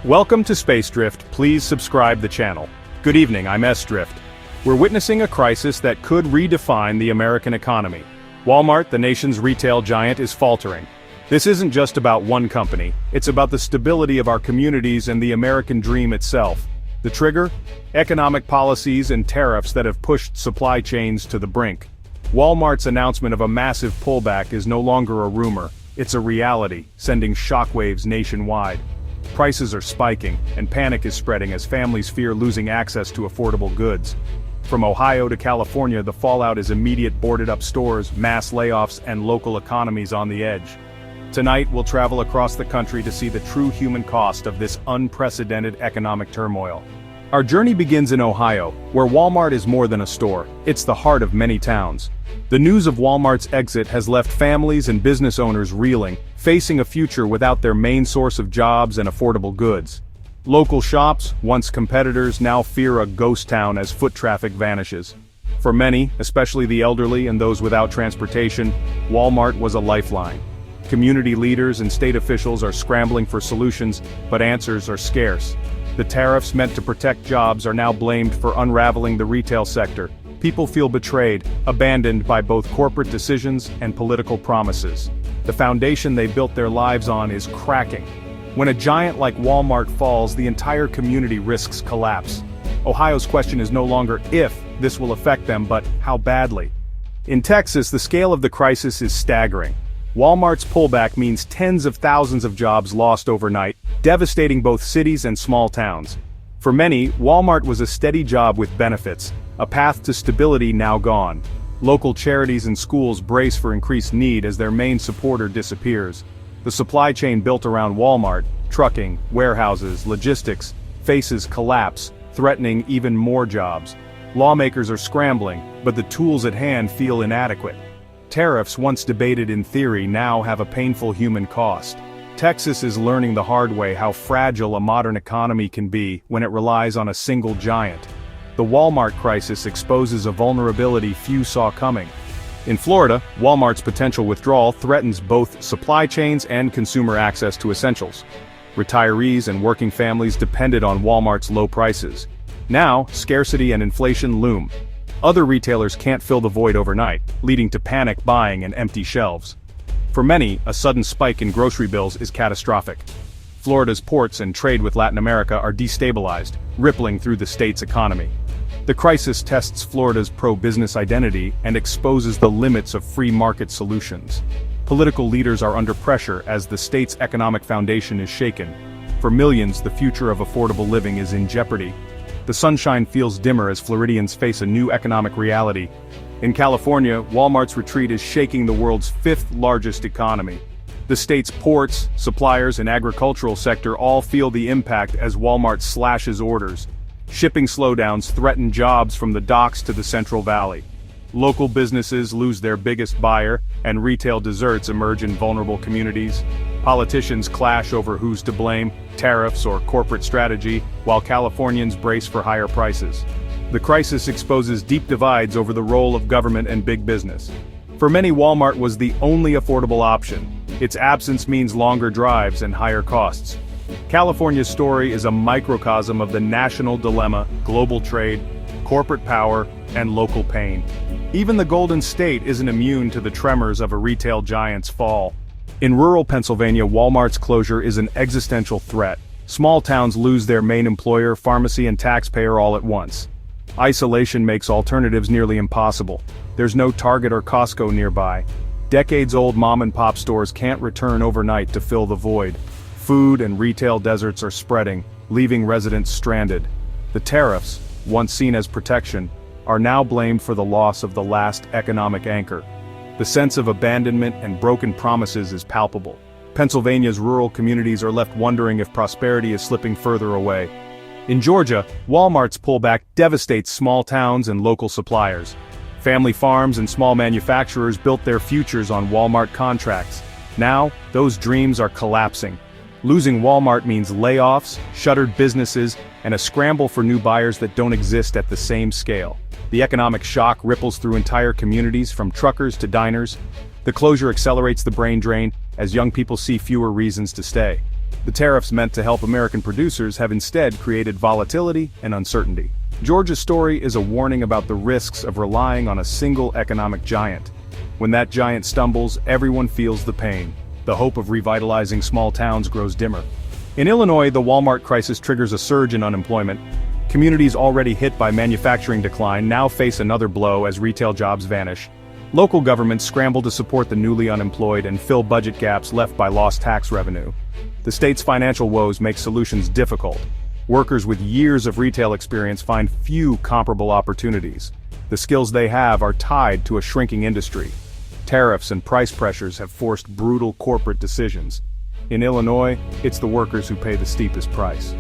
Welcome to Space Drift. Please subscribe the channel. Good evening, I'm S Drift. We're witnessing a crisis that could redefine the American economy. Walmart, the nation's retail giant, is faltering. This isn't just about one company, it's about the stability of our communities and the American dream itself. The trigger? Economic policies and tariffs that have pushed supply chains to the brink. Walmart's announcement of a massive pullback is no longer a rumor, it's a reality, sending shockwaves nationwide. Prices are spiking, and panic is spreading as families fear losing access to affordable goods. From Ohio to California, the fallout is immediate: boarded-up stores, mass layoffs, and local economies on the edge. Tonight, we'll travel across the country to see the true human cost of this unprecedented economic turmoil. Our journey begins in Ohio, where Walmart is more than a store, it's the heart of many towns. The news of Walmart's exit has left families and business owners reeling, facing a future without their main source of jobs and affordable goods. Local shops, once competitors, now fear a ghost town as foot traffic vanishes. For many, especially the elderly and those without transportation, Walmart was a lifeline. Community leaders and state officials are scrambling for solutions, but answers are scarce. The tariffs meant to protect jobs are now blamed for unraveling the retail sector. People feel betrayed, abandoned by both corporate decisions and political promises. The foundation they built their lives on is cracking. When a giant like Walmart falls, the entire community risks collapse. Ohio's question is no longer if this will affect them, but how badly. In Texas, the scale of the crisis is staggering. Walmart's pullback means tens of thousands of jobs lost overnight, devastating both cities and small towns. For many, Walmart was a steady job with benefits, a path to stability now gone. Local charities and schools brace for increased need as their main supporter disappears. The supply chain built around Walmart, trucking, warehouses, logistics, faces collapse, threatening even more jobs. Lawmakers are scrambling, but the tools at hand feel inadequate. Tariffs, once debated in theory, now have a painful human cost. Texas is learning the hard way how fragile a modern economy can be when it relies on a single giant. The Walmart crisis exposes a vulnerability few saw coming. In Florida, Walmart's potential withdrawal threatens both supply chains and consumer access to essentials. Retirees and working families depended on Walmart's low prices. Now, scarcity and inflation loom. Other retailers can't fill the void overnight, leading to panic buying and empty shelves. For many, a sudden spike in grocery bills is catastrophic. Florida's ports and trade with Latin America are destabilized, rippling through the state's economy. The crisis tests Florida's pro-business identity and exposes the limits of free market solutions. Political leaders are under pressure as the state's economic foundation is shaken. For millions, the future of affordable living is in jeopardy. The sunshine feels dimmer as Floridians face a new economic reality. In California, Walmart's retreat is shaking the world's fifth-largest economy. The state's ports, suppliers, and agricultural sector all feel the impact as Walmart slashes orders. Shipping slowdowns threaten jobs from the docks to the Central Valley. Local businesses lose their biggest buyer, and retail deserts emerge in vulnerable communities. Politicians clash over who's to blame, tariffs or corporate strategy, while Californians brace for higher prices. The crisis exposes deep divides over the role of government and big business. For many, Walmart was the only affordable option. Its absence means longer drives and higher costs. California's story is a microcosm of the national dilemma: global trade, corporate power, and local pain. Even the Golden State isn't immune to the tremors of a retail giant's fall. In rural Pennsylvania, Walmart's closure is an existential threat. Small towns lose their main employer, pharmacy, and taxpayer all at once. Isolation makes alternatives nearly impossible. There's no Target or Costco nearby. Decades-old mom-and-pop stores can't return overnight to fill the void. Food and retail deserts are spreading, leaving residents stranded. The tariffs, once seen as protection, are now blamed for the loss of the last economic anchor. The sense of abandonment and broken promises is palpable. Pennsylvania's rural communities are left wondering if prosperity is slipping further away. In Georgia, Walmart's pullback devastates small towns and local suppliers. Family farms and small manufacturers built their futures on Walmart contracts. Now, those dreams are collapsing. Losing Walmart means layoffs, shuttered businesses, and a scramble for new buyers that don't exist at the same scale. The economic shock ripples through entire communities, from truckers to diners. The closure accelerates the brain drain, as young people see fewer reasons to stay. The tariffs meant to help American producers have instead created volatility and uncertainty. Georgia's story is a warning about the risks of relying on a single economic giant. When that giant stumbles, everyone feels the pain. The hope of revitalizing small towns grows dimmer. In Illinois, the Walmart crisis triggers a surge in unemployment. Communities already hit by manufacturing decline now face another blow as retail jobs vanish. Local governments scramble to support the newly unemployed and fill budget gaps left by lost tax revenue. The state's financial woes make solutions difficult. Workers with years of retail experience find few comparable opportunities. The skills they have are tied to a shrinking industry. Tariffs and price pressures have forced brutal corporate decisions. In Illinois, it's the workers who pay the steepest price.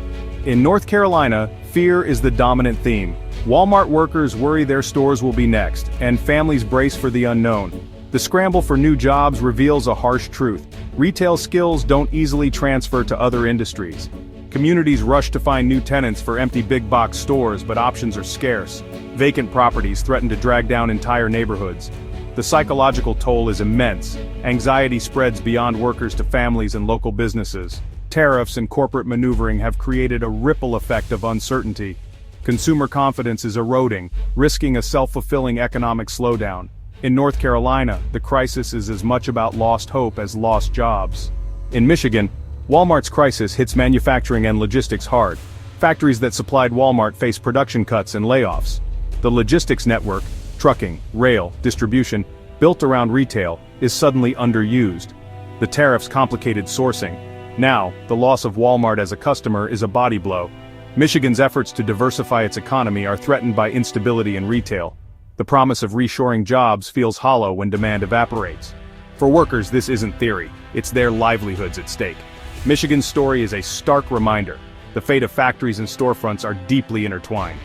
In North Carolina, fear is the dominant theme. Walmart workers worry their stores will be next, and families brace for the unknown. The scramble for new jobs reveals a harsh truth. Retail skills don't easily transfer to other industries. Communities rush to find new tenants for empty big-box stores, but options are scarce. Vacant properties threaten to drag down entire neighborhoods. The psychological toll is immense. Anxiety spreads beyond workers to families and local businesses. Tariffs and corporate maneuvering have created a ripple effect of uncertainty. Consumer confidence is eroding, risking a self-fulfilling economic slowdown. In North Carolina, the crisis is as much about lost hope as lost jobs. In Michigan, Walmart's crisis hits manufacturing and logistics hard. Factories that supplied Walmart face production cuts and layoffs. The logistics network, trucking, rail, distribution, built around retail, is suddenly underused. The tariffs complicated sourcing. Now, the loss of Walmart as a customer is a body blow. Michigan's efforts to diversify its economy are threatened by instability in retail. The promise of reshoring jobs feels hollow when demand evaporates. For workers, this isn't theory, it's their livelihoods at stake. Michigan's story is a stark reminder. The fate of factories and storefronts are deeply intertwined.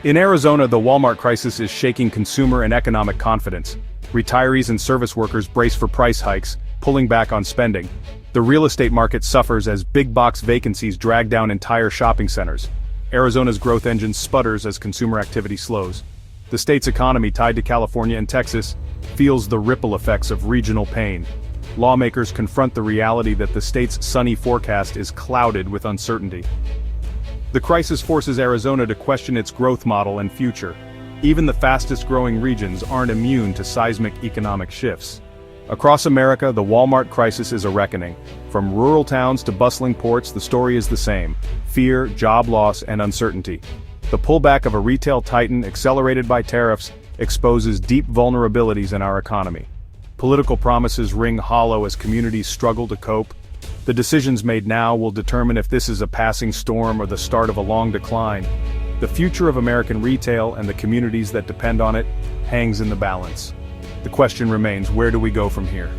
In Arizona, the Walmart crisis is shaking consumer and economic confidence. Retirees and service workers brace for price hikes, pulling back on spending. The real estate market suffers as big-box vacancies drag down entire shopping centers. Arizona's growth engine sputters as consumer activity slows. The state's economy, tied to California and Texas, feels the ripple effects of regional pain. Lawmakers confront the reality that the state's sunny forecast is clouded with uncertainty. The crisis forces Arizona to question its growth model and future. Even the fastest-growing regions aren't immune to seismic economic shifts. Across America, the Walmart crisis is a reckoning. From rural towns to bustling ports, the story is the same: fear, job loss, and uncertainty. The pullback of a retail titan, accelerated by tariffs, exposes deep vulnerabilities in our economy. Political promises ring hollow as communities struggle to cope. The decisions made now will determine if this is a passing storm or the start of a long decline. The future of American retail and the communities that depend on it hangs in the balance. The question remains, where do we go from here?